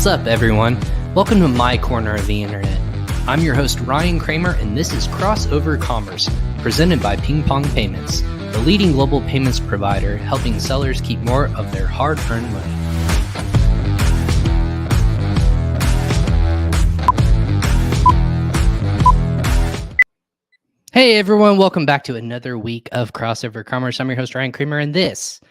What's up, everyone? Welcome to my corner of the internet. I'm your host, Ryan Kramer, and this is Crossover Commerce, presented by PingPong Payments, the leading global payments provider helping sellers keep more of their hard-earned money. Hey, everyone. Welcome back to another week of Crossover Commerce. I'm your host, Ryan Kramer, and this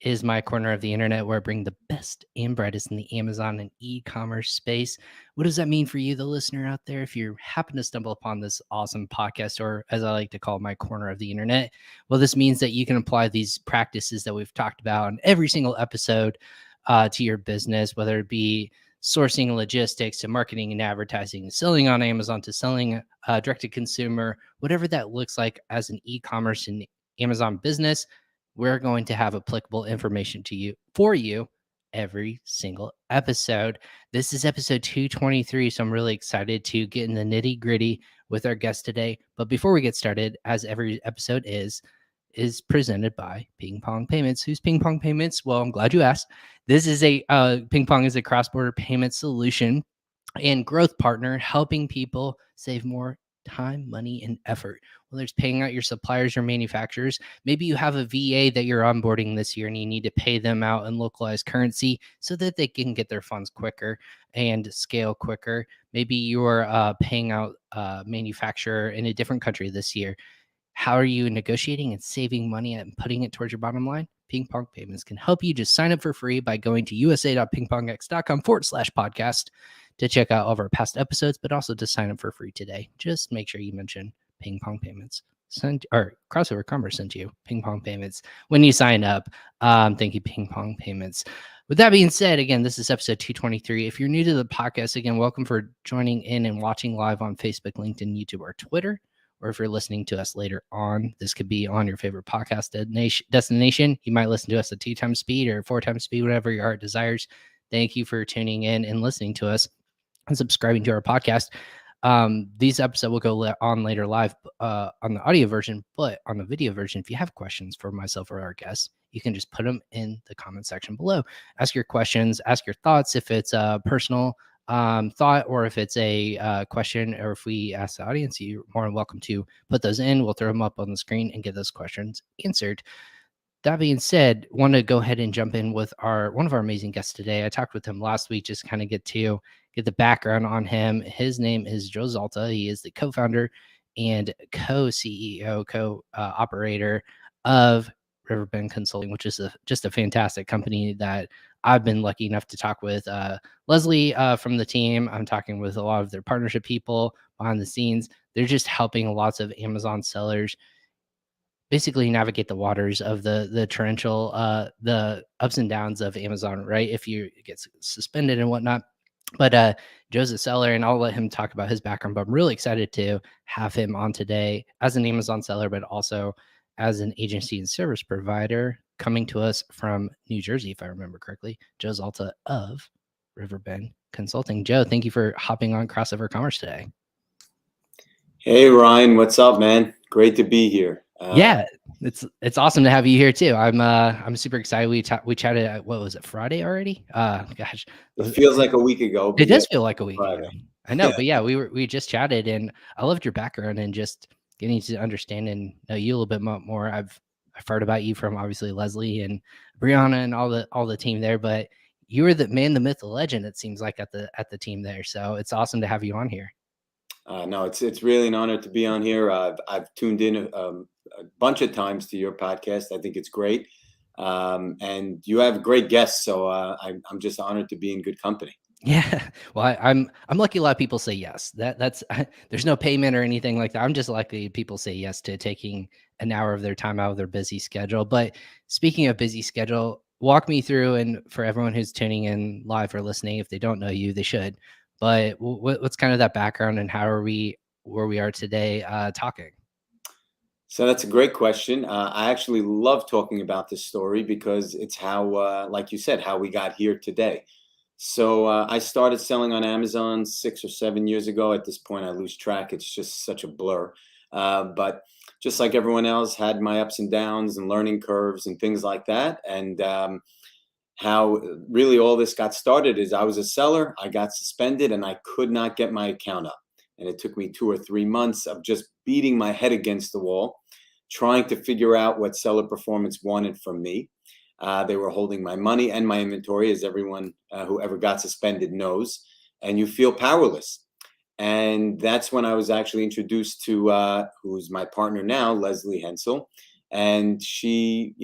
is my corner of the internet where I bring the best and brightest in the Amazon and e-commerce space. What does that mean for you, the listener out there? If you happen to stumble upon this awesome podcast, or as I like to call my corner of the internet, well, this means that you can apply these practices that we've talked about in every single episode to your business, whether it be sourcing and logistics to marketing and advertising, selling on Amazon to selling direct to consumer, whatever that looks like as an e-commerce and Amazon business. We're going to have applicable information to you for you every single episode. This is episode 223, so I'm really excited to get in the nitty gritty with our guest today. But before we get started, as every episode is presented by PingPong Payments. Who's PingPong Payments? Well, I'm glad you asked. This is PingPong is a cross-border payment solution and growth partner helping people save more time, money, and effort. Whether it's paying out your suppliers or manufacturers, maybe you have a VA that you're onboarding this year and you need to pay them out in localized currency so that they can get their funds quicker and scale quicker. Maybe you're paying out a manufacturer in a different country this year. How are you negotiating and saving money and putting it towards your bottom line? PingPong Payments can help you. Just sign up for free by going to usa.pingpongx.com/podcast to check out all of our past episodes, but also to sign up for free today. Just make sure you mention PingPong Payments or Crossover Commerce sent you PingPong Payments when you sign up. Thank you, PingPong Payments. With that being said, again, this is episode 223. If you're new to the podcast, again, welcome for joining in and watching live on Facebook, LinkedIn, YouTube, or Twitter. Or if you're listening to us later on, this could be on your favorite podcast destination. You might listen to us at 2 times speed or 4 times speed, whatever your heart desires. Thank you for tuning in and listening to us and subscribing to our podcast. These episodes will go on later live on the audio version, but on the video version, if you have questions for myself or our guests, you can just put them in the comment section below. Ask your questions, ask your thoughts if it's personal thought, or if it's a question, or if we ask the audience, you're more than welcome to put those in. We'll throw them up on the screen and get those questions answered. That being said, want to go ahead and jump in with one of our amazing guests today. I talked with him last week, just kind of get the background on him. His name is Joe Zalta. He is the co-founder and co-CEO, co-operator of Riverbend Consulting, which is just a fantastic company that I've been lucky enough to talk with Leslie from the team. I'm talking with a lot of their partnership people behind the scenes. They're just helping lots of Amazon sellers basically navigate the waters of the torrential, the ups and downs of Amazon, right? If you get suspended and whatnot. But Joe's a seller, and I'll let him talk about his background. But I'm really excited to have him on today as an Amazon seller, but also as an agency and service provider coming to us from New Jersey, if I remember correctly. Joe Zalta of Riverbend Consulting. Joe, thank you for hopping on Crossover Commerce today. Hey, Ryan, what's up, man? Great to be here. Yeah, it's awesome to have you here too. I'm super excited. We chatted at, what was it, Friday already? Gosh, it feels like a week ago. It does feel like a week ago. I know, Yeah. But yeah, we just chatted, and I loved your background and just getting to understand and know you a little bit more. I've heard about you from obviously Leslie and Brianna and all the team there, but you were the man, the myth, the legend. It seems like at the team there. So it's awesome to have you on here. No, it's really an honor to be on here. I've tuned in a bunch of times to your podcast. I think it's great, and you have great guests. So I'm just honored to be in good company. Yeah, well, I'm lucky. A lot of people say yes. That's there's no payment or anything like that. I'm just lucky people say yes to taking an hour of their time out of their busy schedule. But speaking of busy schedule, walk me through, and for everyone who's tuning in live or listening, if they don't know you, they should. But what's kind of that background, and how are we where we are today talking? So that's a great question. I actually love talking about this story because it's how, like you said, how we got here today. So I started selling on Amazon 6 or 7 years ago. At this point, I lose track. It's just such a blur. But just like everyone else, had my ups and downs and learning curves and things like that. And how really all this got started is I was a seller, I got suspended, and I could not get my account up. And it took me 2 or 3 months of just beating my head against the wall, trying to figure out what seller performance wanted from me. They were holding my money and my inventory, as everyone who ever got suspended knows, and you feel powerless. And that's when I was actually introduced to who's my partner now, Leslie Hensel. And she,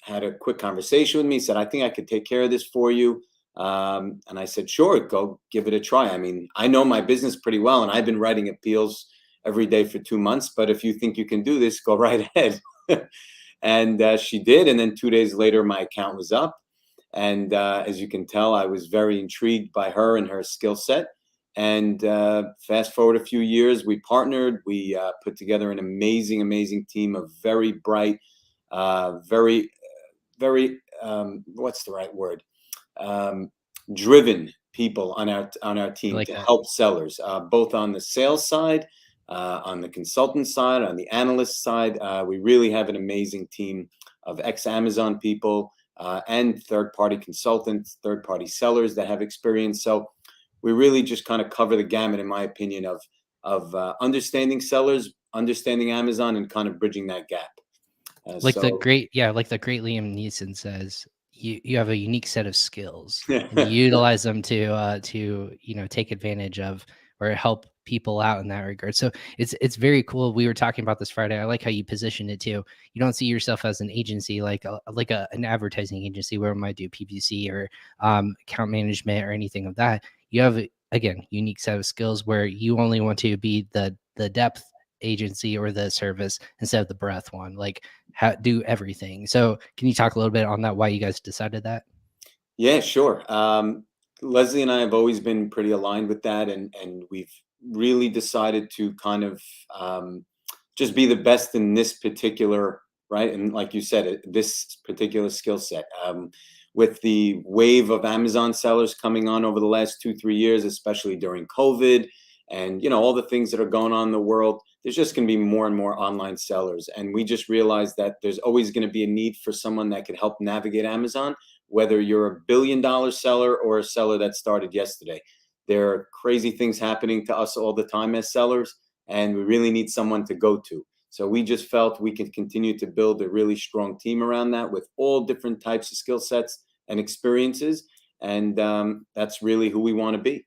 had a quick conversation with me, said, I think I could take care of this for you. And I said, sure, go give it a try. I mean, I know my business pretty well, and I've been writing appeals every day for 2 months. But if you think you can do this, go right ahead. And she did. And then 2 days later, my account was up. And as you can tell, I was very intrigued by her and her skill set. And fast forward a few years, we partnered. We put together an amazing, amazing team of very bright, very, very, what's the right word? Driven people on our team like to that. help sellers, both on the sales side, on the consultant side, on the analyst side. We really have an amazing team of ex-Amazon people and third-party consultants, third-party sellers that have experience. So we really just kind of cover the gamut, in my opinion, of understanding sellers, understanding Amazon, and kind of bridging that gap. Like the great Liam Neeson says, you have a unique set of skills, and you utilize them to take advantage of or help people out in that regard. So it's very cool. We were talking about this Friday. I like how you position it too. You don't see yourself as an agency like an advertising agency where we might do PPC or account management or anything of that. You have, again, unique set of skills where you only want to be the depth agency or the service instead of the breadth one. Like, do everything. So can you talk a little bit on that, why you guys decided that? Yeah, sure. Leslie and I have always been pretty aligned with that, and we've really decided to kind of just be the best in this particular, right? And like you said, this particular skill set. With the wave of Amazon sellers coming on over the last 2, 3 years, especially during COVID, and all the things that are going on in the world, there's just going to be more and more online sellers. And we just realized that there's always going to be a need for someone that could help navigate Amazon, whether you're a billion-dollar seller or a seller that started yesterday. There are crazy things happening to us all the time as sellers, and we really need someone to go to. So we just felt we could continue to build a really strong team around that with all different types of skill sets and experiences. And that's really who we want to be.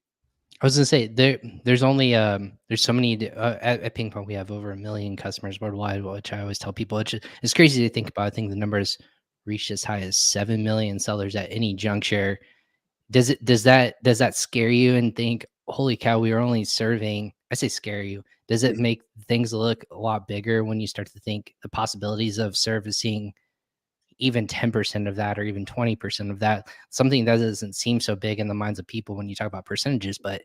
I was gonna say there's only there's so many at PingPong we have over 1 million customers worldwide, which I always tell people it's crazy to think about. I think the numbers reached as high as 7 million sellers at any juncture. Does that scare you and think, holy cow, we are only serving? I say scare you. Does it make things look a lot bigger when you start to think the possibilities of servicing even 10% of that or even 20% of that? Something that doesn't seem so big in the minds of people when you talk about percentages, but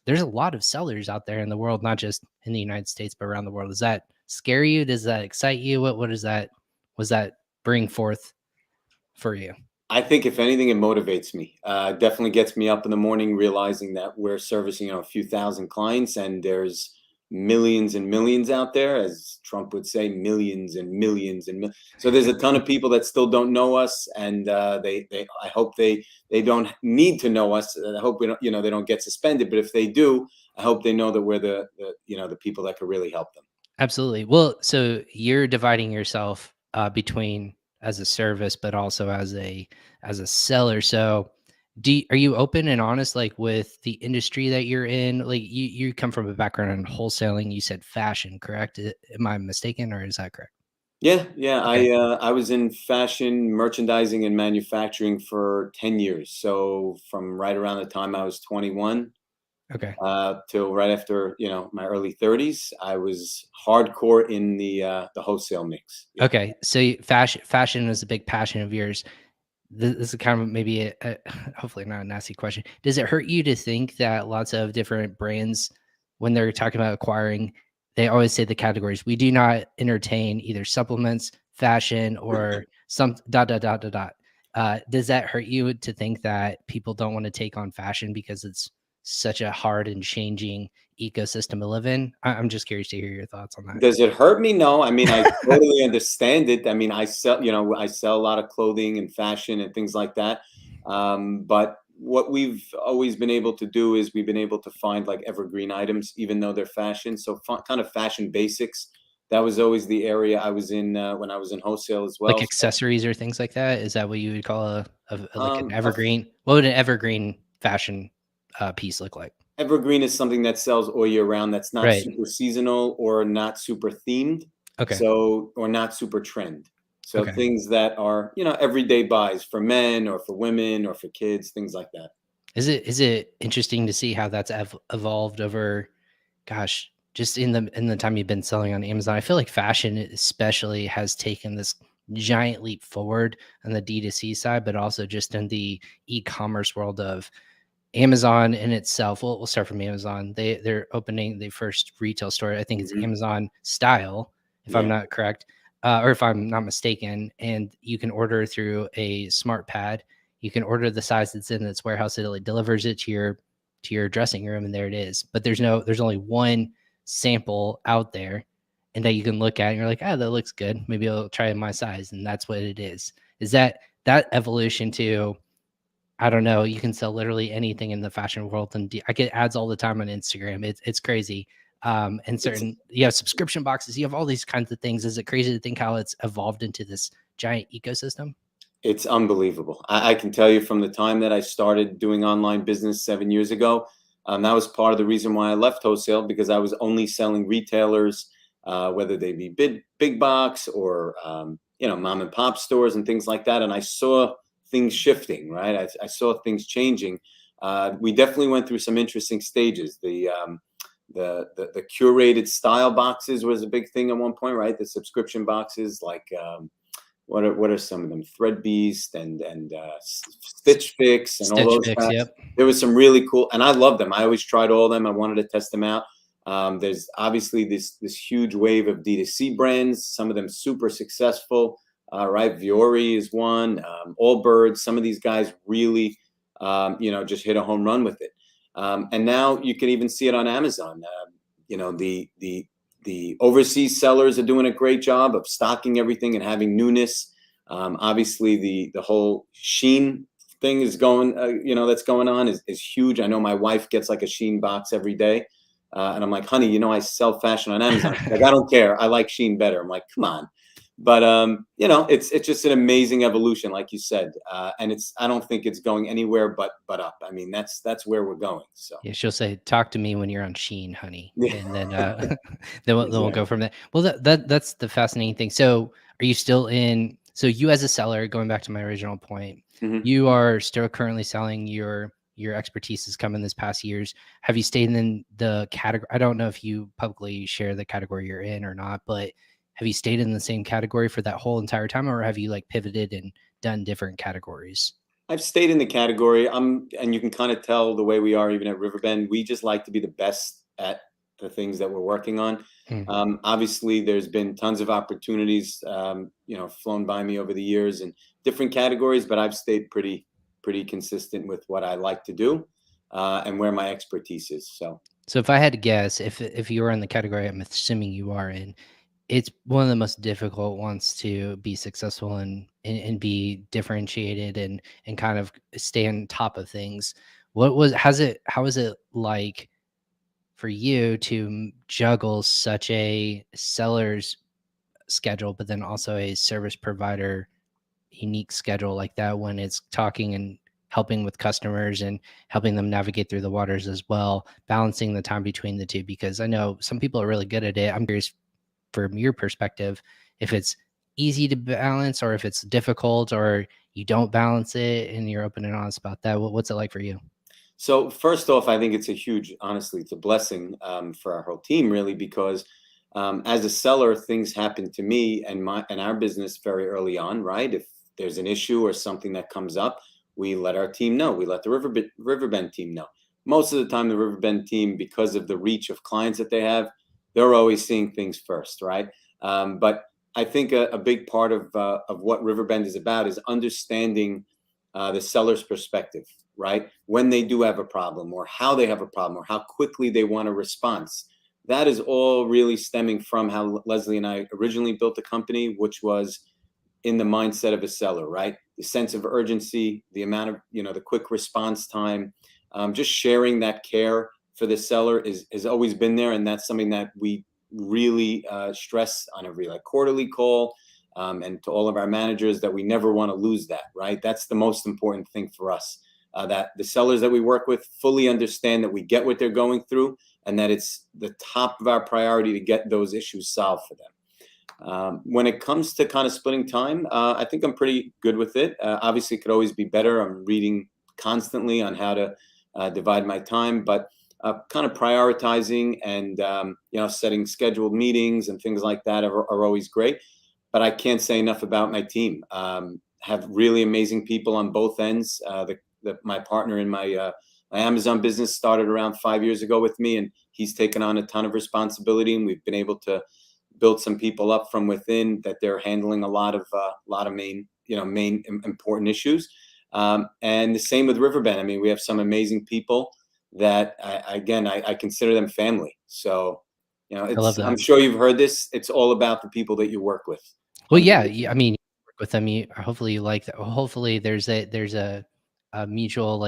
there's a lot of sellers out there in the world, not just in the United States, but around the world. Does that scare you? Does that excite you? What does that was that bring forth for you? I think if anything, it motivates me. Definitely gets me up in the morning, realizing that we're servicing a few thousand clients, and there's millions and millions out there, as Trump would say, millions and millions and so there's a ton of people that still don't know us, and I hope they don't need to know us. I hope we don't, they don't get suspended. But if they do, I hope they know that we're the people that could really help them. Absolutely. Well, so you're dividing yourself between as a service, but also as a seller. So, are you open and honest, like with the industry that you're in? Like you come from a background in wholesaling. You said fashion, correct? Am I mistaken, or is that correct? Yeah, yeah. Okay. I was in fashion, merchandising, and manufacturing for 10 years. So from right around the time I was 21 Okay. till right after my early 30s, I was hardcore in the wholesale mix. Yeah. Okay. So fashion is a big passion of yours. This is kind of maybe hopefully not a nasty question. Does it hurt you to think that lots of different brands, when they're talking about acquiring, they always say the categories, we do not entertain either supplements, fashion, or some dot dot dot dot dot. Does that hurt you to think that people don't want to take on fashion because it's such a hard and changing ecosystem to live in? I'm just curious to hear your thoughts on Does it hurt me? No. I mean, I totally understand it. I mean, I sell a lot of clothing and fashion and things like that. But what we've always been able to do is we've been able to find like evergreen items, even though they're fashion. So kind of fashion basics. That was always the area I was in when I was in wholesale as Like well. accessories or things like that? Is that what you would call like an A evergreen? What would an evergreen fashion piece look like? evergreen is something that sells all year round. That's not Right. super seasonal or not super themed. Okay. So, or not super trend. So Okay. things that are, everyday buys for men or for women or for kids, things like that. Is it interesting to see how that's evolved over, gosh, just in the time you've been selling on Amazon? I feel like fashion especially has taken this giant leap forward on the D2C side, but also just in the e-commerce world of Amazon in itself. We'll start from Amazon. They're opening the first retail store. I think it's Hmm. Amazon style, if I'm Yeah. not correct, or if I'm not mistaken. And you can order through a smart pad. You can order the size that's in its warehouse. It delivers it to your dressing room, and there it is. But there's only one sample out there, and that you can look at. And you're like, that looks good. Maybe I'll try it my size, and that's what it is. Is that evolution to, I don't know. You can sell literally anything in the fashion world, and I get ads all the time on Instagram. It's crazy. And It's certain you have subscription boxes. You have all these kinds of things. Is it crazy to think how it's evolved into this giant ecosystem? It's unbelievable. I can tell you from the time that I started doing online business 7 years ago, that was part of the reason why I left wholesale, because I was only selling retailers, whether they be big box or mom and pop stores and things like that. And I saw things shifting, right? I saw things changing. We definitely went through some interesting stages. The curated style boxes was a big thing at one point, right? The subscription boxes, like what are some of them? Thread Beast and Stitch Fix and all Stitch those Fix, guys. yep. There was some really cool, and I love them. I always tried all of them. I wanted to test them out. There's obviously this huge wave of D2C brands. Some of them super successful. Right, Viore is one. Allbirds. Some of these guys really, just hit a home run with it. And now you can even see it on Amazon. The overseas sellers are doing a great job of stocking everything and having newness. Obviously, the whole Sheen thing is going, that's going on is huge. I know my wife gets like a Sheen box every day. And I'm like, honey, I sell fashion on Amazon. She's like, I don't care. I like Sheen better. I'm like, come on. But it's just an amazing evolution, like you said, and I don't think it's going anywhere but up. I mean, that's where we're going. So Yeah, she'll say, "Talk to me when you're on Sheen, honey," yeah, and then then we'll go exactly. from there. Well, that's the fascinating thing. So, are you still in? So, you as a seller, going back to my original point, Hmm. you are still currently selling your expertise has come in this past years. Have you stayed in the category? I don't know if you publicly share the category you're in or not, but have you stayed in the same category for that whole entire time, or have you like pivoted and done different categories? I've stayed in the category. And you can kind of tell the way we are even at Riverbend. We just like to be the best at the things that we're working on. Hmm. Obviously, there's been tons of opportunities, flown by me over the years in different categories, but I've stayed pretty consistent with what I like to do, and where my expertise is. So So, if I had to guess, if you were in the category I'm assuming you are in, it's one of the most difficult ones to be successful and be differentiated and kind of stay on top of things. How is it like for you to juggle such a seller's schedule, but then also a service provider unique schedule like that when it's talking and helping with customers and helping them navigate through the waters as well, balancing the time between the two? Because I know some people are really good at it. I'm curious from your perspective if it's easy to balance or if it's difficult or you don't balance it and you're open and honest about that. What's it like for you? So first off, I think honestly, it's a blessing, for our whole team, really, because as a seller, things happen to me and our business very early on, right? If there's an issue or something that comes up, we let our team know. We let the Riverbend team know. Most of the time, the Riverbend team, because of the reach of clients that they have, they're always seeing things first, right? But I think a big part of what Riverbend is about is understanding the seller's perspective, right? When they do have a problem or how they have a problem or how quickly they want a response. That is all really stemming from how Leslie and I originally built the company, which was in the mindset of a seller, right? the sense of urgency, the amount of, the quick response time, just sharing that care for the seller has always been there. And that's something that we really stress on every quarterly call, and to all of our managers, that we never want to lose that, right? That's the most important thing for us, that the sellers that we work with fully understand that we get what they're going through, and that it's the top of our priority to get those issues solved for them. When it comes to kind of splitting time, I think I'm pretty good with it. Obviously, it could always be better. I'm reading constantly on how to divide my time, but kind of prioritizing and setting scheduled meetings and things like that are always great. But I can't say enough about my team. Have really amazing people on both ends. My partner in my Amazon business started around 5 years ago with me, and he's taken on a ton of responsibility, and we've been able to build some people up from within that they're handling a lot of main important issues. And the same with Riverbend. I mean, we have some amazing people that I consider them family. So, I love that. I'm sure you've heard this. It's all about the people that you work with. Well, yeah, I mean, you work with them. Hopefully you like that. Hopefully there's a mutual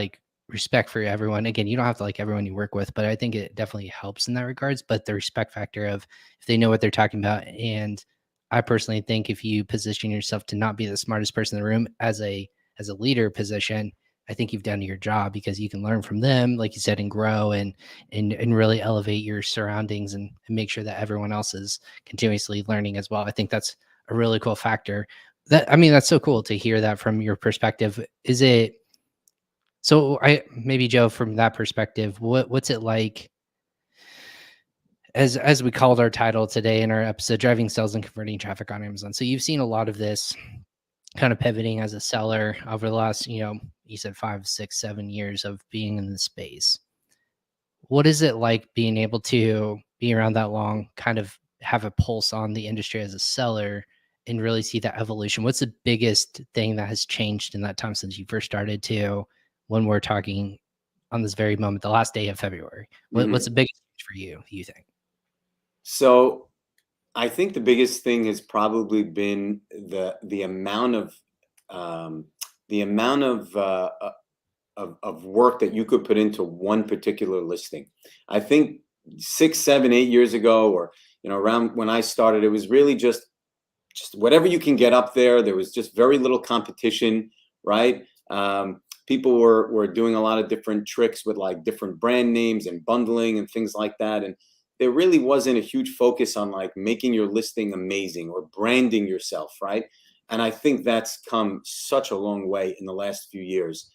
respect for everyone. Again, you don't have to like everyone you work with, but I think it definitely helps in that regards. But the respect factor of if they know what they're talking about, and I personally think if you position yourself to not be the smartest person in the room as a leader position, I think you've done your job, because you can learn from them, like you said, and grow and really elevate your surroundings and make sure that everyone else is continuously learning as well. I think that's a really cool factor. That's so cool to hear that from your perspective. Is it so? Maybe Joe, from that perspective, what's it like? As we called our title today in our episode, driving sales and converting traffic on Amazon. So you've seen a lot of this kind of pivoting as a seller over the last, you said 5, 6, 7 years of being in the space. What is it like being able to be around that long, kind of have a pulse on the industry as a seller and really see that evolution? What's the biggest thing that has changed in that time since you first started to when we're talking on this very moment, the last day of February? What's the biggest change for you think? So I think the biggest thing has probably been the amount of work that you could put into one particular listing. I think 6, 7, 8 years ago, or around when I started, it was really just whatever you can get up there. There was just very little competition, right? People were doing a lot of different tricks with different brand names and bundling and things like that, and there really wasn't a huge focus on making your listing amazing or branding yourself, right? And I think that's come such a long way in the last few years,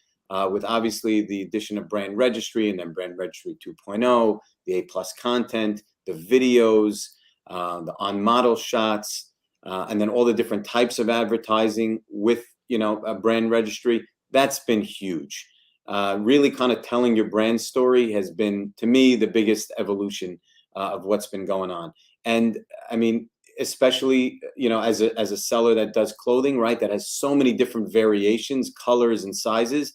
with obviously the addition of brand registry, and then brand registry 2.0, the A+ content, the videos, the on-model shots, and then all the different types of advertising with a brand registry. That's been huge. Really kind of telling your brand story has been, to me, the biggest evolution of what's been going on. And I mean, especially, as a seller that does clothing, right, that has so many different variations, colors, and sizes,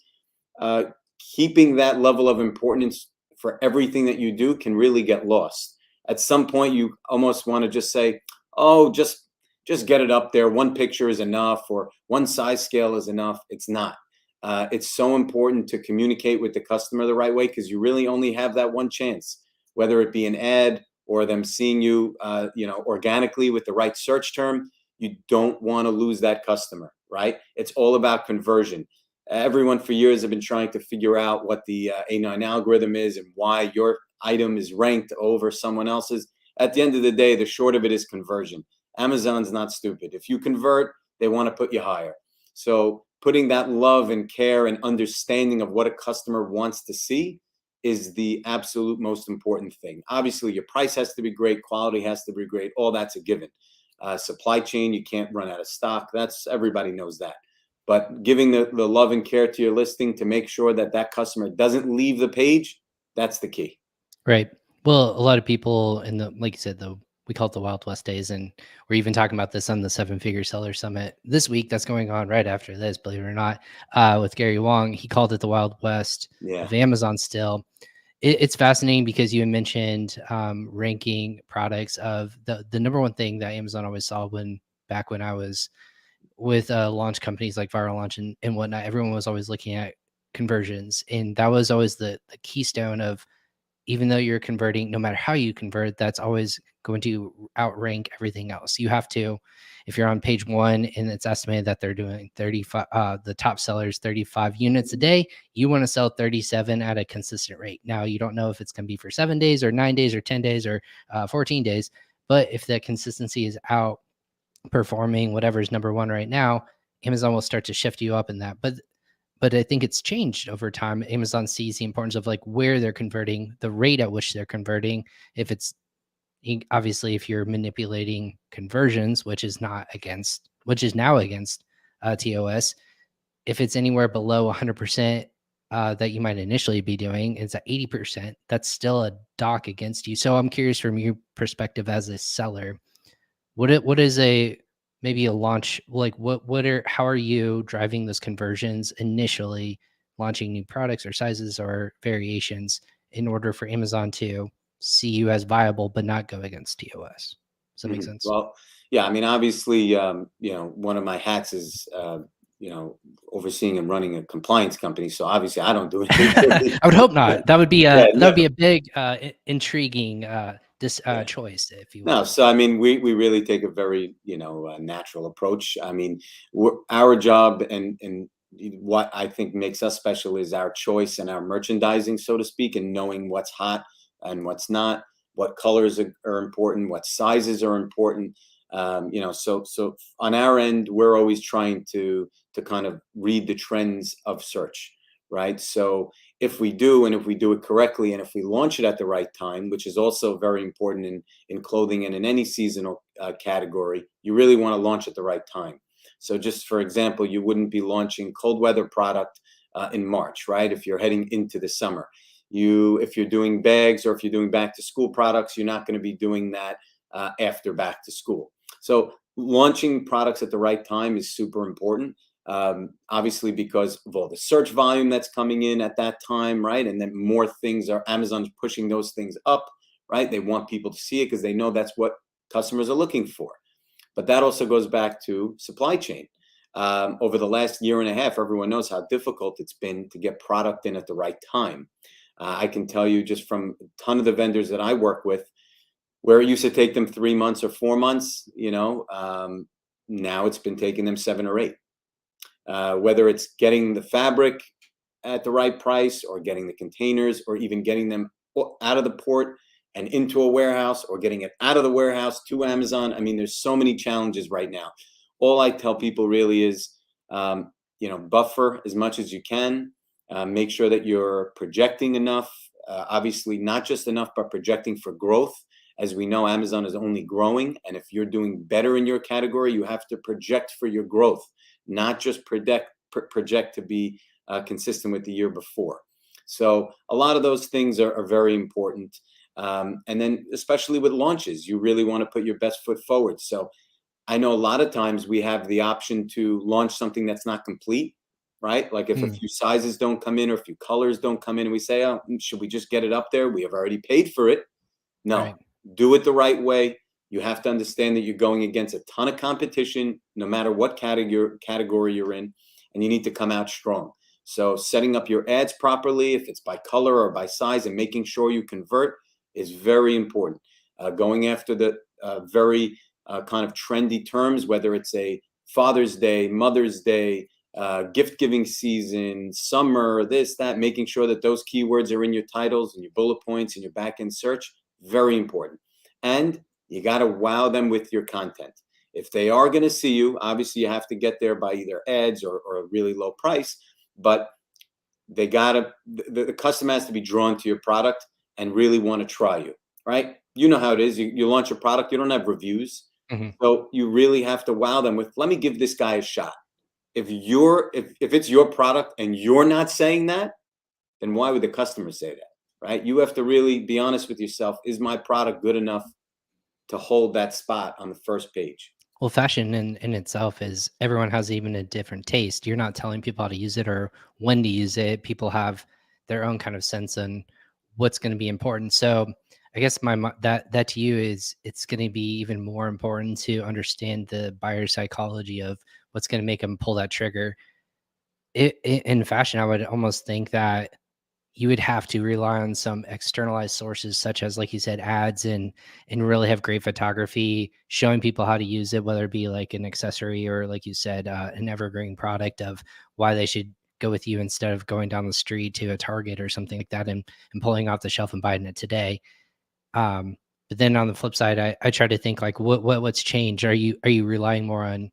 keeping that level of importance for everything that you do can really get lost. At some point, you almost want to just say, oh, just get it up there. One picture is enough, or one size scale is enough. It's not. It's so important to communicate with the customer the right way, because you really only have that one chance, whether it be an ad or them seeing you, organically with the right search term. You don't want to lose that customer, right? It's all about conversion. Everyone for years have been trying to figure out what the A9 algorithm is and why your item is ranked over someone else's. At the end of the day, the short of it is conversion. Amazon's not stupid. If you convert, they want to put you higher. So putting that love and care and understanding of what a customer wants to see is the absolute most important thing. Obviously, your price has to be great, quality has to be great, all that's a given. Supply chain, you can't run out of stock. Everybody knows that. But giving the love and care to your listing to make sure that customer doesn't leave the page, that's the key. Right. Well, a lot of people like you said, we call it the Wild West days, and we're even talking about this on the 7-Figure Seller Summit this week. That's going on right after this, believe it or not, with Gary Wong. He called it the Wild West of Amazon still. It's fascinating because you had mentioned ranking products of the number one thing that Amazon always saw back when I was with launch companies like Viral Launch and whatnot, everyone was always looking at conversions. And that was always the keystone of, even though you're converting, no matter how you convert, that's always going to outrank everything else. You have to, if you're on page one and it's estimated that they're doing 35, the top sellers 35 units a day, you want to sell 37 at a consistent rate. Now, you don't know if it's going to be for 7 days or 9 days or 10 days or 14 days, but if that consistency is outperforming whatever's number one right now, Amazon will start to shift you up in that. But I think it's changed over time. Amazon sees the importance of like where they're converting, the rate at which they're converting. If it's, obviously, if you're manipulating conversions, which is now against TOS, if it's anywhere below 100% that you might initially be doing, it's at 80%, that's still a dock against you. So I'm curious, from your perspective as a seller, what is maybe a launch, like how are you driving those conversions initially, launching new products or sizes or variations, in order for Amazon to see you as viable but not go against TOS? Does that make sense? Well, yeah, I mean, obviously, one of my hats is, overseeing and running a compliance company. So obviously, I don't do it. I would hope not. That would be Yeah, a big intriguing yeah. choice, if you No, will. so I mean, we really take a very natural approach. I mean, our job and what I think makes us special is our choice and our merchandising, so to speak, and knowing what's hot and what's not, what colors are important, what sizes are important. So on our end, we're always trying to kind of read the trends of search, right? So if we do, and if we do it correctly, and if we launch it at the right time, which is also very important in clothing and in any seasonal category, you really want to launch at the right time. So just for example, you wouldn't be launching cold weather product in March, right? If you're heading into the summer, if you're doing bags, or if you're doing back to school products, you're not going to be doing that after back to school. So launching products at the right time is super important. Obviously, because of all the search volume that's coming in at that time, right? And then more things Amazon's pushing those things up, right? They want people to see it because they know that's what customers are looking for. But that also goes back to supply chain. Over the last year and a half, everyone knows how difficult it's been to get product in at the right time. I can tell you just from a ton of the vendors that I work with, where it used to take them 3 months or 4 months, now it's been taking them 7 or 8. Whether it's getting the fabric at the right price, or getting the containers, or even getting them out of the port and into a warehouse, or getting it out of the warehouse to Amazon. I mean, there's so many challenges right now. All I tell people really is, buffer as much as you can. Make sure that you're projecting enough, obviously not just enough, but projecting for growth. As we know, Amazon is only growing. And if you're doing better in your category, you have to project for your growth, not just project to be consistent with the year before. So a lot of those things are very important. And then especially with launches, you really want to put your best foot forward. So I know a lot of times we have the option to launch something that's not complete, right? Like if a few sizes don't come in, or a few colors don't come in, and we say, oh, should we just get it up there? We have already paid for it. No, Right. Do it the right way. You have to understand that you're going against a ton of competition, no matter what category you're in, and you need to come out strong. So setting up your ads properly, if it's by color or by size, and making sure you convert is very important. Going after the very kind of trendy terms, whether it's a Father's Day, Mother's Day, gift giving season, summer, this, that, making sure that those keywords are in your titles and your bullet points and your back end search, very important. And you got to wow them with your content. If they are going to see you, obviously you have to get there by either ads or a really low price, but the customer has to be drawn to your product and really want to try you, right? You know how it is. You launch a product, you don't have reviews. Mm-hmm. So you really have to wow them with, let me give this guy a shot. If it's your product and you're not saying that, then why would the customer say that, right? You have to really be honest with yourself. Is my product good enough to hold that spot on the first page? Well, fashion in itself is, everyone has even a different taste. You're not telling people how to use it or when to use it. People have their own kind of sense on what's going to be important. So I guess that to you is, it's going to be even more important to understand the buyer psychology of what's going to make them pull that trigger. In fashion, I would almost think that you would have to rely on some externalized sources, such as, like you said, ads, and really have great photography showing people how to use it, whether it be like an accessory or, like you said, an evergreen product of why they should go with you instead of going down the street to a Target or something like that, and pulling off the shelf and buying it today. But then on the flip side, I try to think like what's changed. Are you relying more on,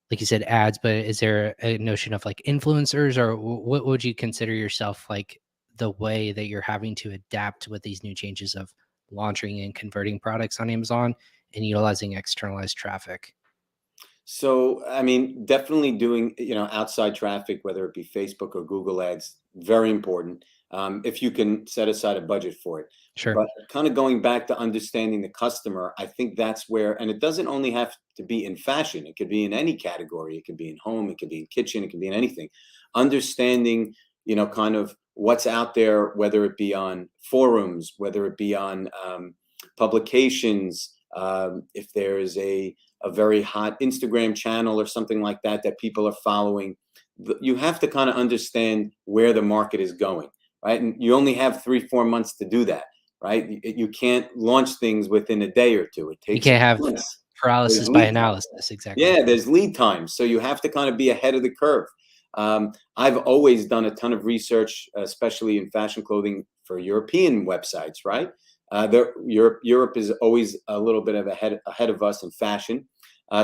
like you said, ads, but is there a notion of like influencers, or what would you consider yourself like the way that you're having to adapt with these new changes of launching and converting products on Amazon and utilizing externalized traffic? So, I mean, definitely doing, outside traffic, whether it be Facebook or Google ads, very important. If you can set aside a budget for it. Sure. But kind of going back to understanding the customer, I think that's where, and it doesn't only have to be in fashion, it could be in any category. It could be in home, it could be in kitchen, it could be in anything. Understanding, kind of what's out there, whether it be on forums, whether it be on publications, if there is a very hot Instagram channel or something like that that people are following. You have to kind of understand where the market is going, right? And you only have 3-4 months to do that, right? You can't launch things within a day or two. It You takes can't have months. There's paralysis by lead time. analysis. Exactly. Yeah, there's lead time. So you have to kind of be ahead of the curve. I've always done a ton of research, especially in fashion clothing, for European websites, right? Europe is always a little bit of ahead of us in fashion.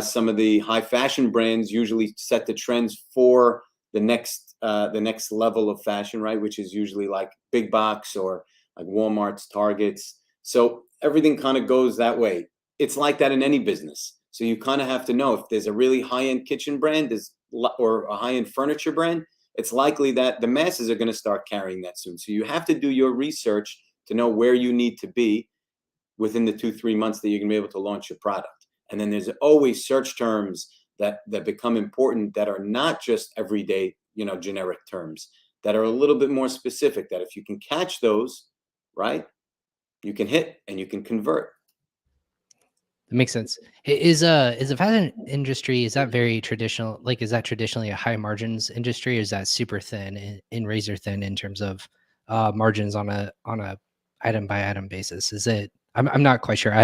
Some of the high fashion brands usually set the trends for the next level of fashion, right? Which is usually like big box or like Walmart's, Targets. So everything kind of goes that way. It's like that in any business. So you kind of have to know if there's a really high-end kitchen brand or a high-end furniture brand, it's likely that the masses are going to start carrying that soon. So you have to do your research to know where you need to be within the 2-3 months that you're going to be able to launch your product. And then there's always search terms that become important that are not just everyday, generic terms, that are a little bit more specific, that if you can catch those, right, you can hit and you can convert. That makes sense. Is the fashion industry, is that very traditional? Like, is that traditionally a high margins industry, or is that super thin in razor thin in terms of margins on a item by item basis? Is it? I'm not quite sure. I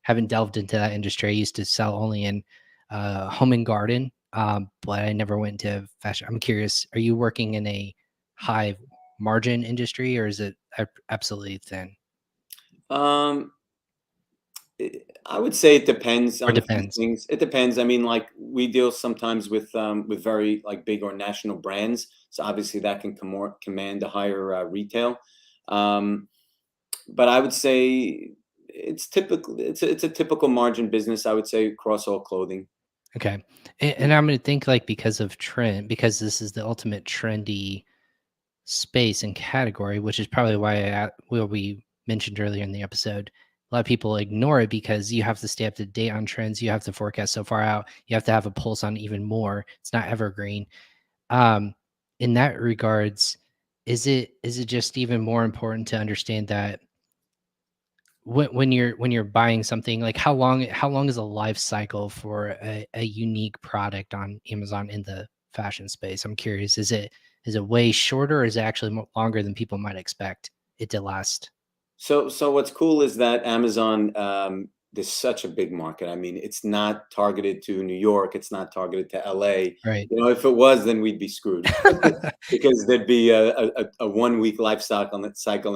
haven't delved into that industry. I used to sell only in home and garden, but I never went into fashion. I'm curious. Are you working in a high margin industry, or is it absolutely thin? Um, I would say it depends Or on a few depends? things. It depends. I mean, like we deal sometimes with very like big or national brands, so obviously that can command a higher retail. Um, but I would say it's typical. It's a typical margin business. I would say across all clothing. Okay. And I'm gonna think like because of trend, because this is the ultimate trendy space and category, which is probably why what we mentioned earlier in the episode. A lot of people ignore it because you have to stay up to date on trends. You have to forecast so far out. You have to have a pulse on even more. It's not evergreen. Um, in that regards, is it just even more important to understand that when you're buying something, like how long is a life cycle for a unique product on Amazon in the fashion space? I'm curious, is it way shorter, or is it actually longer than people might expect it to last? So what's cool is that Amazon, there's such a big market. I mean, it's not targeted to New York. It's not targeted to LA. Right. If it was, then we'd be screwed because there'd be a 1 week life cycle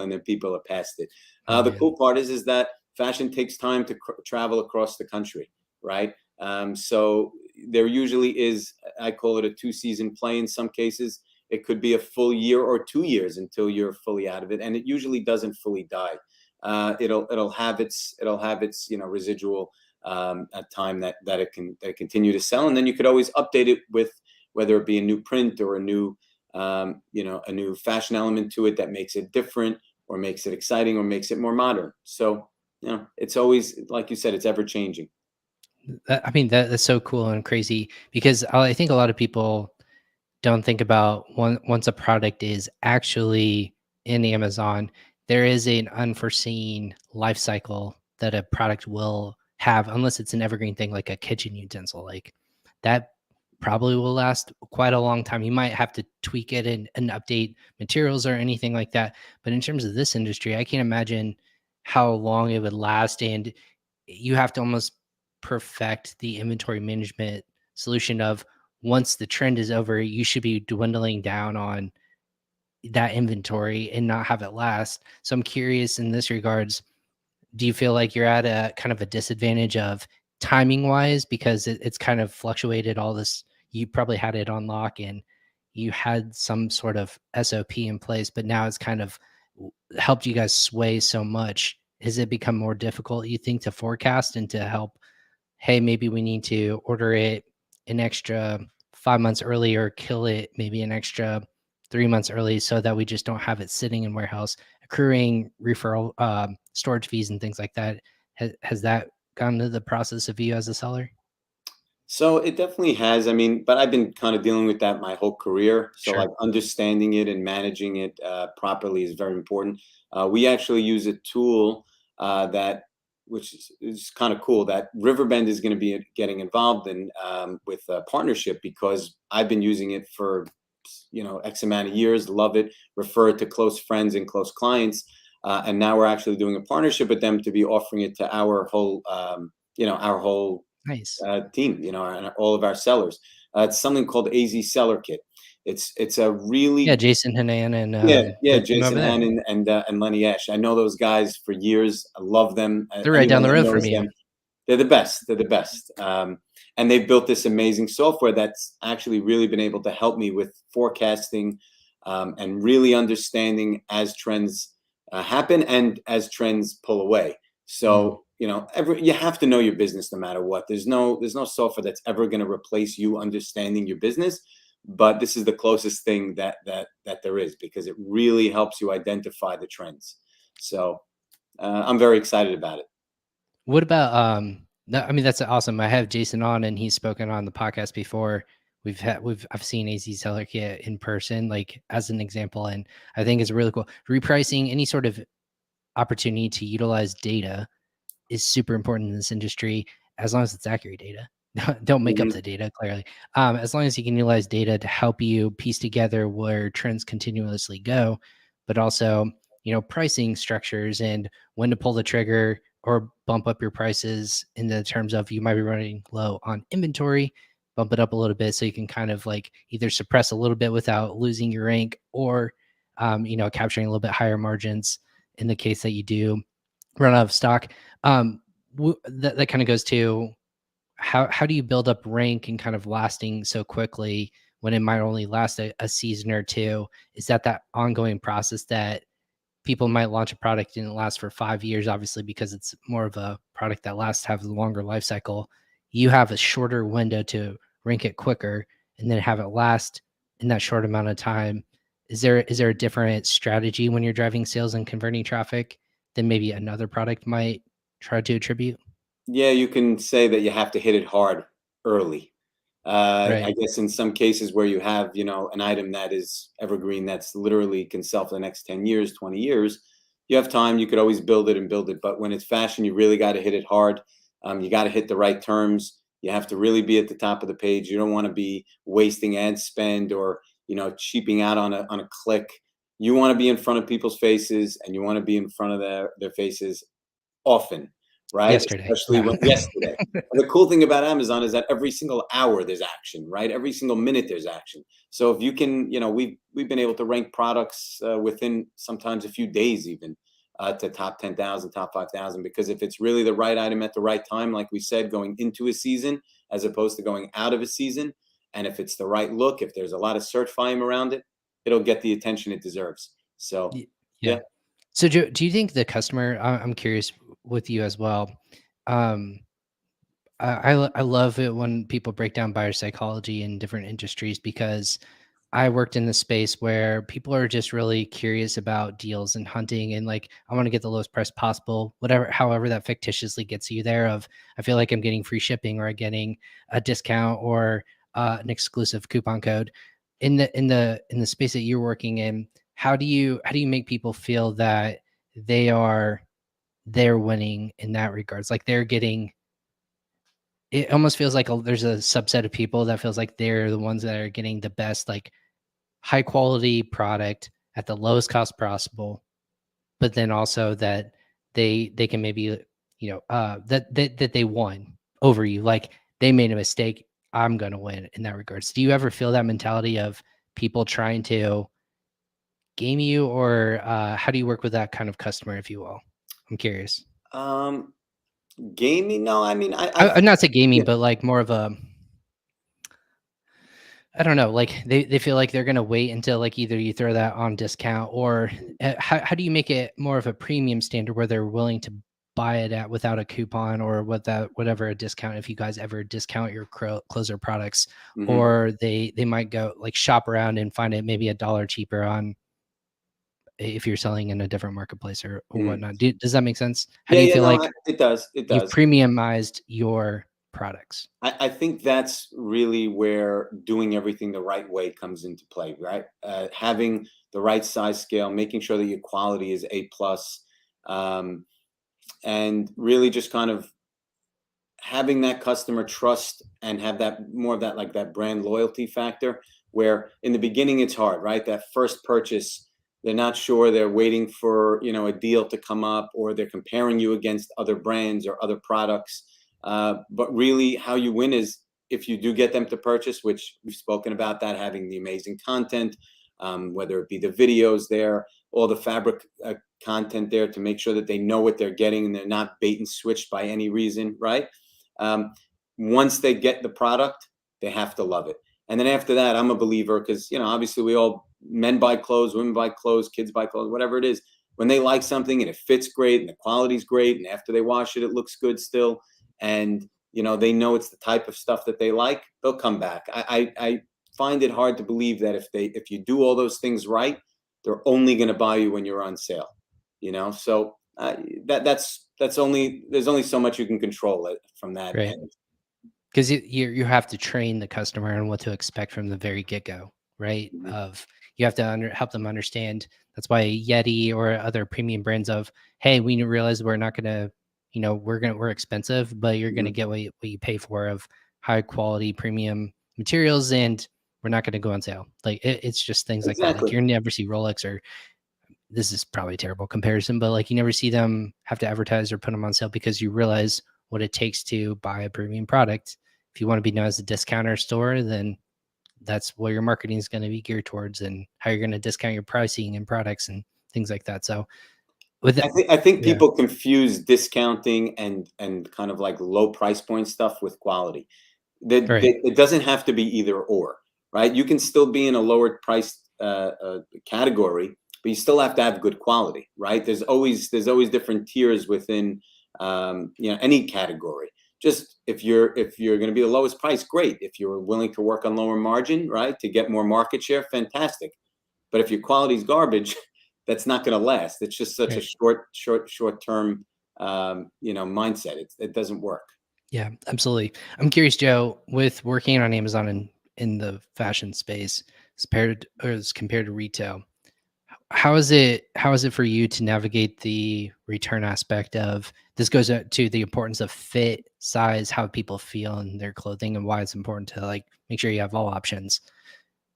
and then people are past it. Oh The man. cool part is that fashion takes time to travel across the country, right? So there usually is, I call it a 2-season play in some cases. It could be a full year or 2 years until you're fully out of it, and it usually doesn't fully die. It'll have its residual time that it can continue to sell, and then you could always update it with whether it be a new print or a new fashion element to it that makes it different or makes it exciting or makes it more modern. So it's always, like you said, it's ever changing. I mean, that's so cool and crazy, because I think a lot of people don't think about once a product is actually in Amazon, there is an unforeseen life cycle that a product will have, unless it's an evergreen thing like a kitchen utensil. Like that probably will last quite a long time. You might have to tweak it and update materials or anything like that. But in terms of this industry, I can't imagine how long it would last. And you have to almost perfect the inventory management solution of, once the trend is over, you should be dwindling down on that inventory and not have it last. So I'm curious in this regards, do you feel like you're at a kind of a disadvantage of timing wise, because it's kind of fluctuated all this? You probably had it on lock and you had some sort of SOP in place, but now it's kind of helped you guys sway so much. Has it become more difficult, you think, to forecast and to help? Hey, maybe we need to order it an extra 5 months early, or kill it maybe an extra 3 months early, so that we just don't have it sitting in warehouse, accruing referral storage fees and things like that. Has that gone to the process of you as a seller? So it definitely has. I mean, but I've been kind of dealing with that my whole career. So like Sure. understanding it and managing it properly is very important. We actually use a tool that, which is kind of cool, that Riverbend is going to be getting involved in with a partnership, because I've been using it for X amount of years, love it, refer it to close friends and close clients, and now we're actually doing a partnership with them to be offering it to our whole Nice. team, and all of our sellers. It's something called AZ Seller Kit. It's a Yeah, really Jason Hanan and yeah, the team over Jason there. Hannon and Lenny Esch. I know those guys for years. I love them. They're right down Anyone the that road from knows you. them, they're the best. They're the best. And they've built this amazing software that's actually really been able to help me with forecasting, and really understanding as trends happen and as trends pull away. Mm. So you have to know your business no matter what. There's no software that's ever going to replace you understanding your business. But this is the closest thing that there is, because it really helps you identify the trends. So I'm very excited about it. What about I mean, that's awesome. I have Jason on and he's spoken on the podcast before. I've seen AZ Seller Kit in person, like as an example, and I think it's really cool. Repricing, any sort of opportunity to utilize data is super important in this industry, as long as it's accurate data. Don't make up Mhm. the data, clearly. As long as you can utilize data to help you piece together where trends continuously go, but also, pricing structures and when to pull the trigger or bump up your prices in the terms of, you might be running low on inventory, bump it up a little bit so you can kind of like either suppress a little bit without losing your rank, or capturing a little bit higher margins in the case that you do run out of stock. That kind of goes to, how do you build up rank and kind of lasting so quickly when it might only last a season or two? Is that ongoing process that people might launch a product and it lasts for 5 years, obviously, because it's more of a product that lasts, have a longer life cycle. You have a shorter window to rank it quicker and then have it last in that short amount of time. Is there a different strategy when you're driving sales and converting traffic than maybe another product might try to attribute? Yeah, you can say that you have to hit it hard early. I Right. guess in some cases where you have, an item that is evergreen, that's literally can sell for the next 10 years, 20 years, you have time, you could always build it and build it. But when it's fashion, you really got to hit it hard. You got to hit the right terms. You have to really be at the top of the page. You don't want to be wasting ad spend, or, cheaping out on a click. You want to be in front of people's faces, and you want to be in front of their faces often, right? Yesterday. Especially No. when yesterday. And the cool thing about Amazon is that every single hour there's action, right? Every single minute there's action. So if you can, we've been able to rank products within sometimes a few days, even to top 10,000, top 5,000, because if it's really the right item at the right time, like we said, going into a season as opposed to going out of a season, and if it's the right look, if there's a lot of search volume around it, it'll get the attention it deserves. So, Yeah. yeah. So do you think the customer, I'm curious with you as well. Um, I love it when people break down buyer psychology in different industries, because I worked in the space where people are just really curious about deals and hunting, and like, I want to get the lowest price possible, whatever, however that fictitiously gets you there. Of, I feel like I'm getting free shipping, or I'm getting a discount, or an exclusive coupon code. In the space that you're working in, how do you make people feel that they're winning in that regards? Like, they're getting it almost feels like there's a subset of people that feels like they're the ones that are getting the best, like high quality product at the lowest cost possible, but then also that they can maybe, that they won over you. Like they made a mistake, I'm gonna win in that regards. Do you ever feel that mentality of people trying to game you, or how do you work with that kind of customer, if you will? I'm curious. Um, Gaming? No, I mean, I I'm think, not say gaming, yeah. but like more of a, I don't know, like they feel like they're gonna wait until like either you throw that on discount, or how do you make it more of a premium standard where they're willing to buy it at without a coupon, or whatever a discount, if you guys ever discount your closer products, Mhm. or they might go like shop around and find it maybe $1 cheaper on, if you're selling in a different marketplace or Mhm. whatnot. Does that make sense? How Yeah, do you yeah, feel no, like it does, it you've does. premiumized your products? I think that's really where doing everything the right way comes into play, right? Having the right size scale, making sure that your quality is A plus, um, and really just kind of having that customer trust and have that more of that, like that brand loyalty factor, where in the beginning it's hard, right? That first purchase, they're not sure, they're waiting for, a deal to come up, or they're comparing you against other brands or other products. But really how you win is if you do get them to purchase, which we've spoken about, that having the amazing content, whether it be the videos there, all the fabric content there, to make sure that they know what they're getting and they're not bait and switched by any reason, right? um, Once they get the product, they have to love it. And then after that, I'm a believer, because obviously we all, men buy clothes, women buy clothes, kids buy clothes, whatever it is. When they like something and it fits great and the quality's great, and after they wash it, it looks good still, and they know it's the type of stuff that they like, they'll come back. I find it hard to believe that if you do all those things right, they're only going to buy you when you're on sale. So that's only, there's only so much you can control it from that Right. end. Because you have to train the customer on what to expect from the very get-go, right? Mhm. Of you have to help them understand. That's why Yeti or other premium brands of, hey, we realize we're not gonna, we're expensive, but you're gonna Mhm. get what you pay for, of high quality premium materials, and we're not gonna go on sale. Like it's just things like that. Like Exactly. you never see Rolex, or this is probably a terrible comparison, but like you never see them have to advertise or put them on sale, because you realize what it takes to buy a premium product. If you want to be known as a discounter store, then that's what your marketing is going to be geared towards, and how you're going to discount your pricing and products and things like that. So with I that, think I think yeah, people confuse discounting and kind of like low price point stuff with quality. right, It doesn't have to be either or, right? You can still be in a lower price category, but you still have to have good quality, right? There's always different tiers within any category. Just if you're going to be the lowest price, great. If you're willing to work on lower margin, right, to get more market share, fantastic. But if your quality's garbage, that's not going to last. It's just such a right. short term mindset. It doesn't work. Yeah, absolutely. I'm curious, Joe, with working on Amazon and in the fashion space, as compared to retail, how is it for you to navigate the return aspect of this? Goes out to the importance of fit, size, how people feel in their clothing, and why it's important to like make sure you have all options.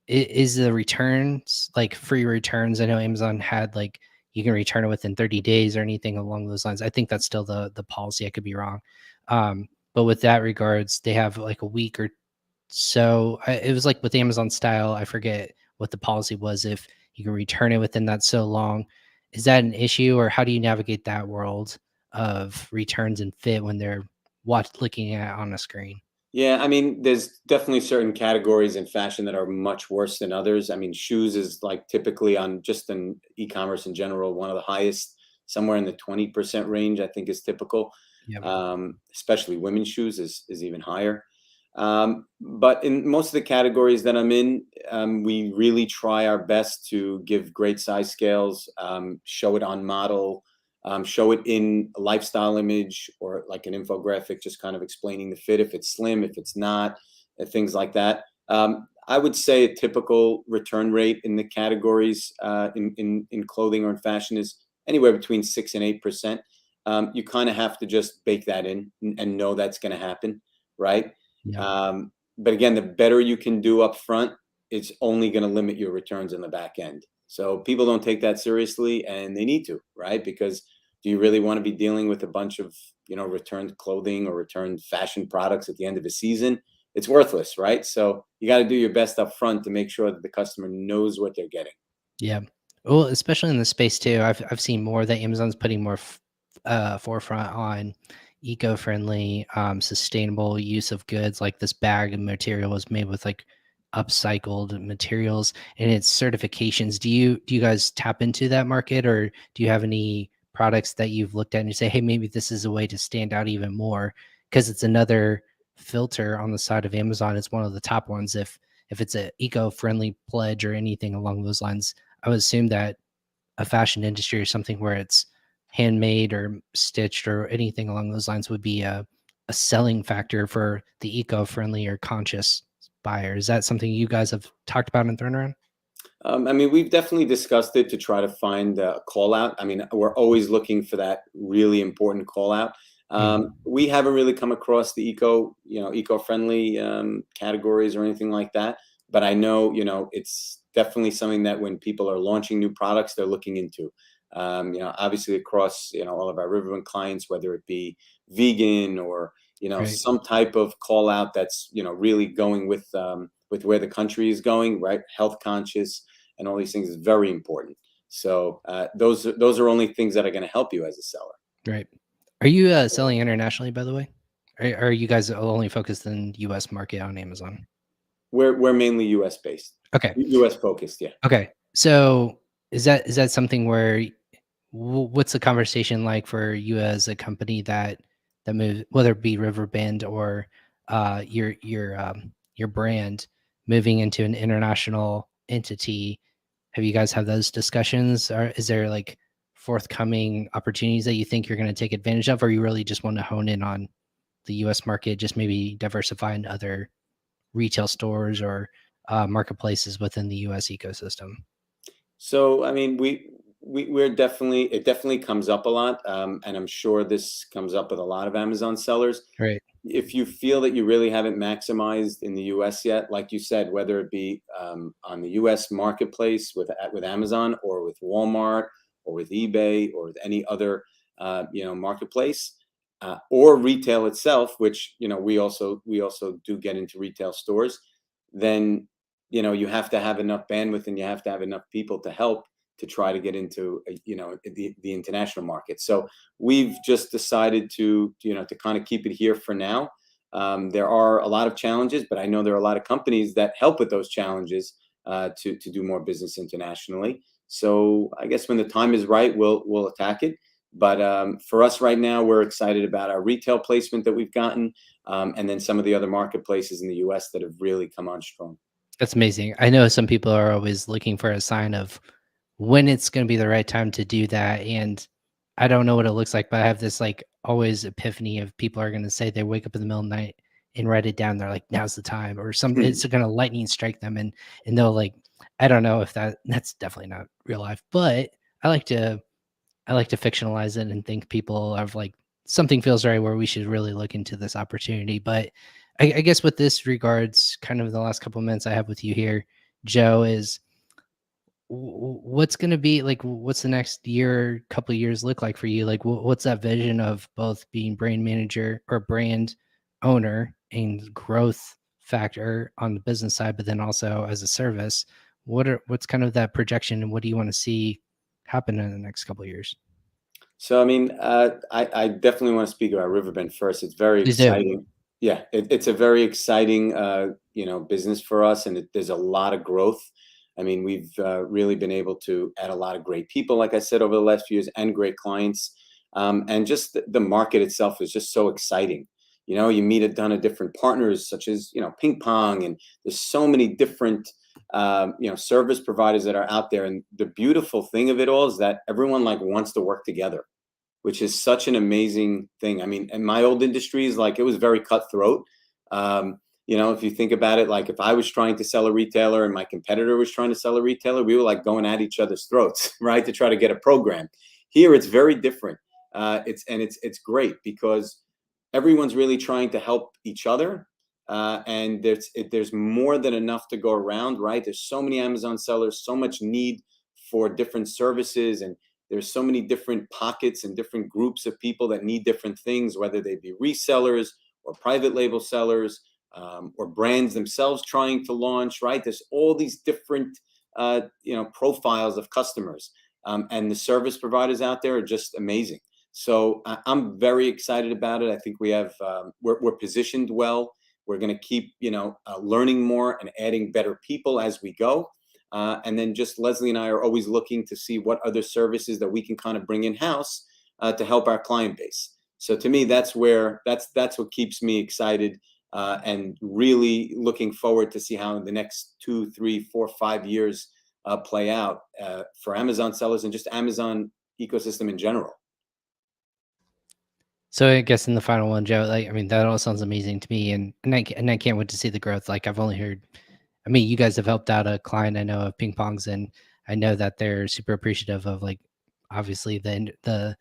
Is the returns like free returns? I know Amazon had like you can return it within 30 days or anything along those lines. I think that's still the policy. I could be wrong. But with that regards, they have like a week or so. It was like with Amazon Style. I forget what the policy was. If you can return it within that so long, is that an issue, or how do you navigate that world of returns and fit when they're looking at it on a screen? Yeah, I mean, there's definitely certain categories in fashion that are much worse than others. I mean, shoes is like typically on just in e-commerce in general, one of the highest, somewhere in the 20% range, I think is typical. Yeah. Especially women's shoes is even higher. But in most of the categories that I'm in, we really try our best to give great size scales, show it on model, show it in a lifestyle image or like an infographic, just kind of explaining the fit, if it's slim, if it's not, things like that. I would say a typical return rate in the categories in clothing or in fashion is anywhere between 6 and 8%. You kind of have to just bake that in and know that's going to happen. right? Yeah. But again, the better you can do up front, it's only going to limit your returns in the back end. So people don't take that seriously, and they need to, right? Because do you really want to be dealing with a bunch of, returned clothing or returned fashion products at the end of a season? It's worthless, right? So you got to do your best up front to make sure that the customer knows what they're getting. Yeah. Well, especially in the space too. I've seen more that Amazon's putting more forefront on eco-friendly, sustainable use of goods. Like this bag of material was made with like upcycled materials and its certifications. Do you guys tap into that market, or do you have any products that you've looked at and you say, hey, maybe this is a way to stand out even more? Because it's another filter on the side of Amazon. It's one of the top ones. If it's a eco-friendly pledge or anything along those lines, I would assume that a fashion industry or something where it's handmade or stitched or anything along those lines would be a selling factor for the eco-friendly or conscious buyer. Is that something you guys have talked about and thrown around? I mean, we've definitely discussed it to try to find a call out. I mean, we're always looking for that really important call out. Mhm. We haven't really come across the eco-friendly categories or anything like that. But I know, it's definitely something that when people are launching new products, they're looking into. Obviously across, all of our Riverbend clients, whether it be vegan or, Right. some type of call out that's, really going with where the country is going, right? Health conscious and all these things is very important. So those are only things that are going to help you as a seller. Right. Are you selling internationally, by the way? Are you guys only focused in US market on Amazon? We're mainly U.S. based, Okay. U.S. focused. Yeah. Okay. So is that something where what's the conversation like for you as a company that moves, whether it be Riverbend or your brand moving into an international entity? Have you guys had those discussions? Or is there like forthcoming opportunities that you think you're going to take advantage of, or you really just want to hone in on the U.S. market, just maybe diversify into other retail stores or marketplaces within the U.S. ecosystem? So I mean, we're definitely, it definitely comes up a lot, and I'm sure this comes up with a lot of Amazon sellers. Right. If you feel that you really haven't maximized in the U.S. yet, like you said, whether it be on the U.S. marketplace with Amazon or with Walmart or with eBay or with any other marketplace, or retail itself, which we also do get into retail stores, then you have to have enough bandwidth and you have to have enough people to help to try to get into the international market. So we've just decided to kind of keep it here for now. There are a lot of challenges, but I know there are a lot of companies that help with those challenges to do more business internationally. So I guess when the time is right, we'll attack it. But for us right now, we're excited about our retail placement that we've gotten, and then some of the other marketplaces in the U.S. that have really come on strong. That's amazing. I know some people are always looking for a sign of when it's going to be the right time to do that. And I don't know what it looks like, but I have this like always epiphany of people are going to say they wake up in the middle of the night and write it down. They're like, now's the time, or some it's going to lightning strike them, and they'll like, I don't know if that's definitely not real life, but I like to I like to fictionalize it and think people are like something feels right where we should really look into this opportunity. But I guess with this regards, kind of the last couple of minutes I have with you here, Joe, is what's going to be like, what's the next year, couple of years look like for you? Like, what's that vision of both being brand manager or brand owner and growth factor on the business side, but then also as a service? What's kind of that projection, and what do you want to see happen in the next couple of years? So, I mean, I definitely want to speak about Riverbend first. It's very Please do. exciting. Yeah, it's a very exciting, business for us, and there's a lot of growth. I mean, we've really been able to add a lot of great people, like I said, over the last few years, and great clients. And just the market itself is just so exciting. You meet a ton of different partners, such as PingPong, and there's so many different service providers that are out there. And the beautiful thing of it all is that everyone like wants to work together, which is such an amazing thing. I mean, in my old industries, like it was very cutthroat. If you think about it, like if I was trying to sell a retailer and my competitor was trying to sell a retailer, we were like going at each other's throats, right, to try to get a program. Here, it's very different. It's great because everyone's really trying to help each other. And there's more than enough to go around, right? There's so many Amazon sellers, so much need for different services, and there's so many different pockets and different groups of people that need different things, whether they be resellers or private label sellers, or brands themselves trying to launch, right? There's all these different profiles of customers, and the service providers out there are just amazing. So I'm very excited about it. I think we have we're positioned well. We're going to keep learning more and adding better people as we go. And then just Leslie and I are always looking to see what other services that we can kind of bring in house to help our client base. So to me, that's what keeps me excited, and really looking forward to see how in the next 2, 3, 4, 5 years play out for Amazon sellers and just Amazon ecosystem in general. So I guess in the final one, Joe, like, I mean, that all sounds amazing to me, and I can't wait to see the growth. Like, I've only heard, I mean, you guys have helped out a client I know of, PingPong's, and I know that they're super appreciative of, like, obviously the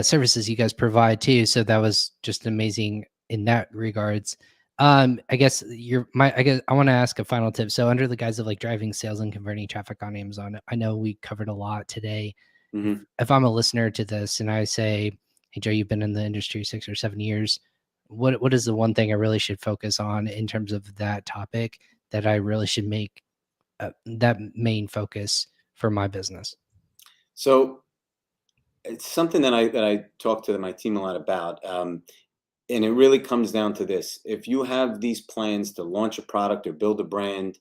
services you guys provide too. So that was just amazing in that regards. I guess I guess I want to ask a final tip. So under the guise of like driving sales and converting traffic on Amazon, I know we covered a lot today. Mm-hmm. If I'm a listener to this and I say, "Hey Joe, you've been in the industry 6 or 7 years. What is the one thing I really should focus on in terms of that topic that I really should make that main focus for my business?" So it's something that I talk to my team a lot about. And it really comes down to this. If you have these plans to launch a product or build a brand,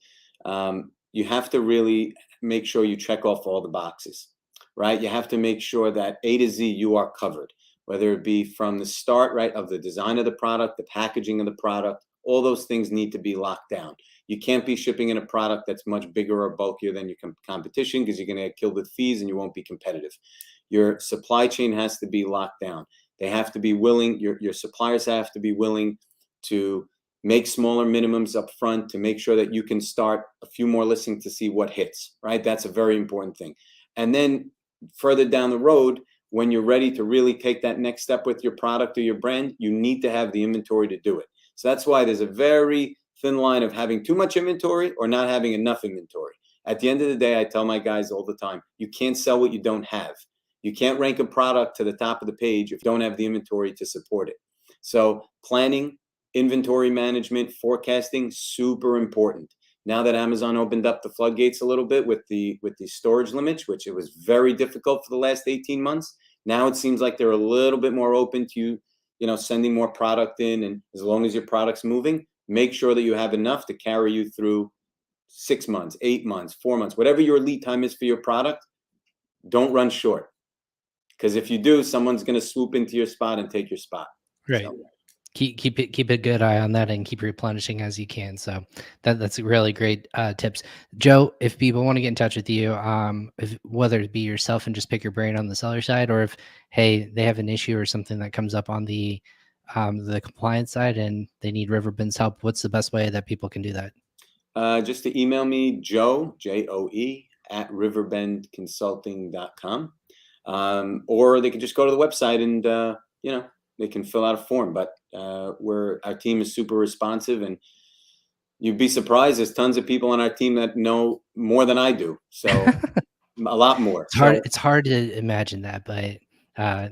you have to really make sure you check off all the boxes, right? You have to make sure that A to Z you are covered, whether it be from the start, right, of the design of the product, the packaging of the product. All those things need to be locked down. You can't be shipping in a product that's much bigger or bulkier than your competition, because you're going to get killed with fees and you won't be competitive. Your supply chain has to be locked down. They have to be willing, your suppliers have to be willing to make smaller minimums up front to make sure that you can start a few more listings to see what hits, right? That's a very important thing. And then further down the road, when you're ready to really take that next step with your product or your brand, you need to have the inventory to do it. So that's why there's a very thin line of having too much inventory or not having enough inventory. At the end of the day, I tell my guys all the time, you can't sell what you don't have. You can't rank a product to the top of the page if you don't have the inventory to support it. So planning, inventory management, forecasting, super important. Now that Amazon opened up the floodgates a little bit with the storage limits, which it was very difficult for the last 18 months, now it seems like they're a little bit more open to sending more product in. And as long as your product's moving, make sure that you have enough to carry you through 6 months, 8 months, 4 months, whatever your lead time is for your product. Don't run short. Because if you do, someone's going to swoop into your spot and take your spot. Right. So keep a good eye on that and keep replenishing as you can. So that's really great tips. Joe, if people want to get in touch with you, whether it be yourself and just pick your brain on the seller side, or if they have an issue or something that comes up on the compliance side and they need Riverbend's help, what's the best way that people can do that? Just to email me, Joe, Joe, at riverbendconsulting.com. Or they can just go to the website and they can fill out a form. But our team is super responsive, and you'd be surprised. There's tons of people on our team that know more than I do. So a lot more. It's hard to imagine that, but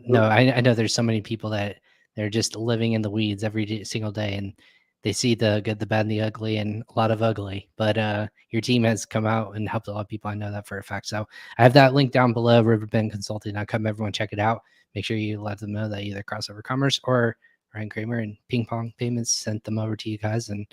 no, I know there's so many people that they're just living in the weeds every single day, and they see the good, the bad, and the ugly, and a lot of ugly. But your team has come out and helped a lot of people. I know that for a fact. So I have that link down below, riverbendconsulting.com. Everyone check it out. Make sure you let them know that either Crossover Commerce or Ryan Kramer and PingPong Payments sent them over to you guys, and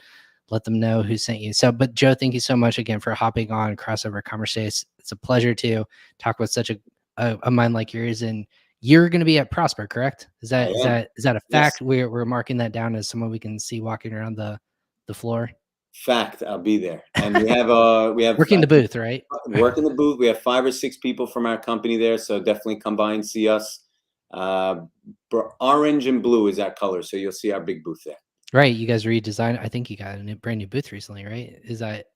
let them know who sent you. So, but Joe, thank you so much again for hopping on Crossover Commerce Day. It's a pleasure to talk with such a mind like yours. And you're going to be at Prosper, correct? Is that a fact? Yes. We're marking that down as someone we can see walking around the floor. Fact, I'll be there. And we have working the booth, right? Working the booth. We have 5 or 6 people from our company there, so definitely come by and see us. Orange and blue is our color, so you'll see our big booth there. Right, you guys redesigned. I think you got a brand new booth recently, right? Is that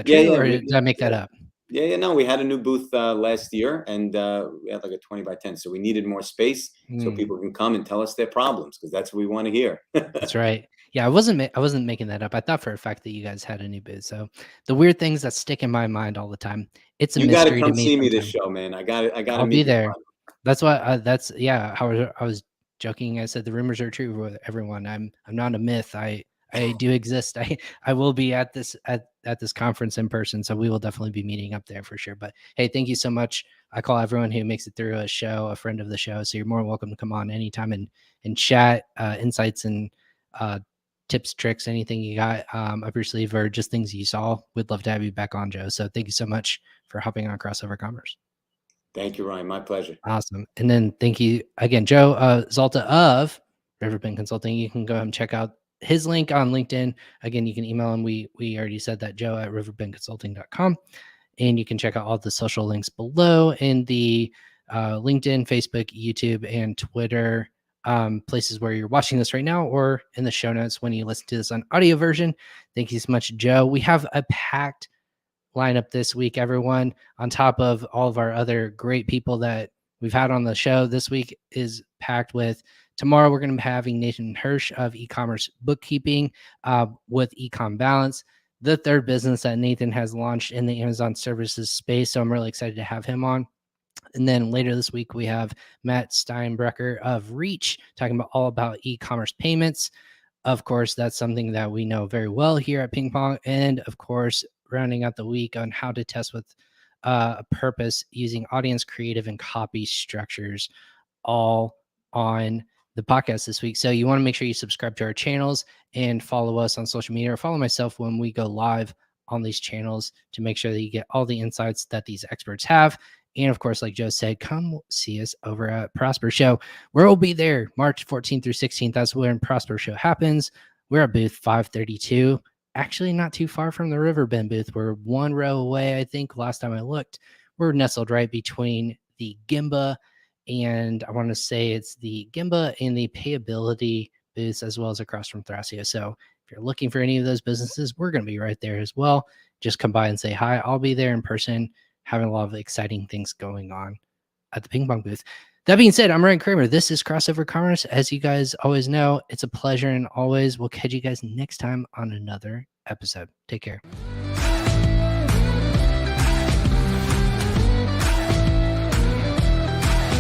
true, or did I make that up? Yeah, no, we had a new booth last year, and we had like a 20 by 10. So we needed more space so people can come and tell us their problems, because that's what we want to hear. That's right. Yeah, I wasn't making that up. I thought for a fact that you guys had a new booth. So the weird things that stick in my mind all the time. It's a You got to mystery to come me see me this sometimes. show, man. I got to I'll be meet you. there. That's what. That's yeah. I was joking. I said the rumors are true with everyone. I'm not a myth. I do exist. I will be at this conference in person. So we will definitely be meeting up there for sure. But hey, thank you so much. I call everyone who makes it through a show a friend of the show. So you're more than welcome to come on anytime and chat insights and tips, tricks, anything you got up your sleeve or just things you saw. We'd love to have you back on, Joe. So thank you so much for hopping on Crossover Commerce. Thank you, Ryan. My pleasure. Awesome. And then thank you again, Joe Zalta of Riverbend Consulting. You can go ahead and check out his link on LinkedIn. Again, you can email him. We already said that, Joe at riverbendconsulting.com. And you can check out all the social links below in the LinkedIn, Facebook, YouTube, and Twitter places where you're watching this right now, or in the show notes when you listen to this on audio version. Thank you so much, Joe. We have a packed lineup this week, everyone. On top of all of our other great people that we've had on the show, this week is packed with. Tomorrow, we're going to be having Nathan Hirsch of e-commerce bookkeeping with Ecom Balance, the third business that Nathan has launched in the Amazon services space. So I'm really excited to have him on. And then later this week, we have Matt Steinbrecher of Reach talking about all about e-commerce payments. Of course, that's something that we know very well here at PingPong. And of course, rounding out the week on how to test with a purpose using audience creative and copy structures, all on the podcast this week. So you want to make sure you subscribe to our channels and follow us on social media, or follow myself when we go live on these channels to make sure that you get all the insights that these experts have. And of course, like Joe said, come see us over at Prosper Show, where we'll be there March 14th through 16th. That's when Prosper Show happens. We're at booth 532. Actually, not too far from the Riverbend booth. We're one row away, I think, last time I looked. We're nestled right between the Gimba, and I want to say it's the Gimba and the Payability booths, as well as across from Thrasio. So if you're looking for any of those businesses, we're going to be right there as well. Just come by and say hi. I'll be there in person, having a lot of exciting things going on at the PingPong booth. That being said, I'm Ryan Kramer. This is Crossover Commerce. As you guys always know, it's a pleasure, and always we'll catch you guys next time on another episode. Take care.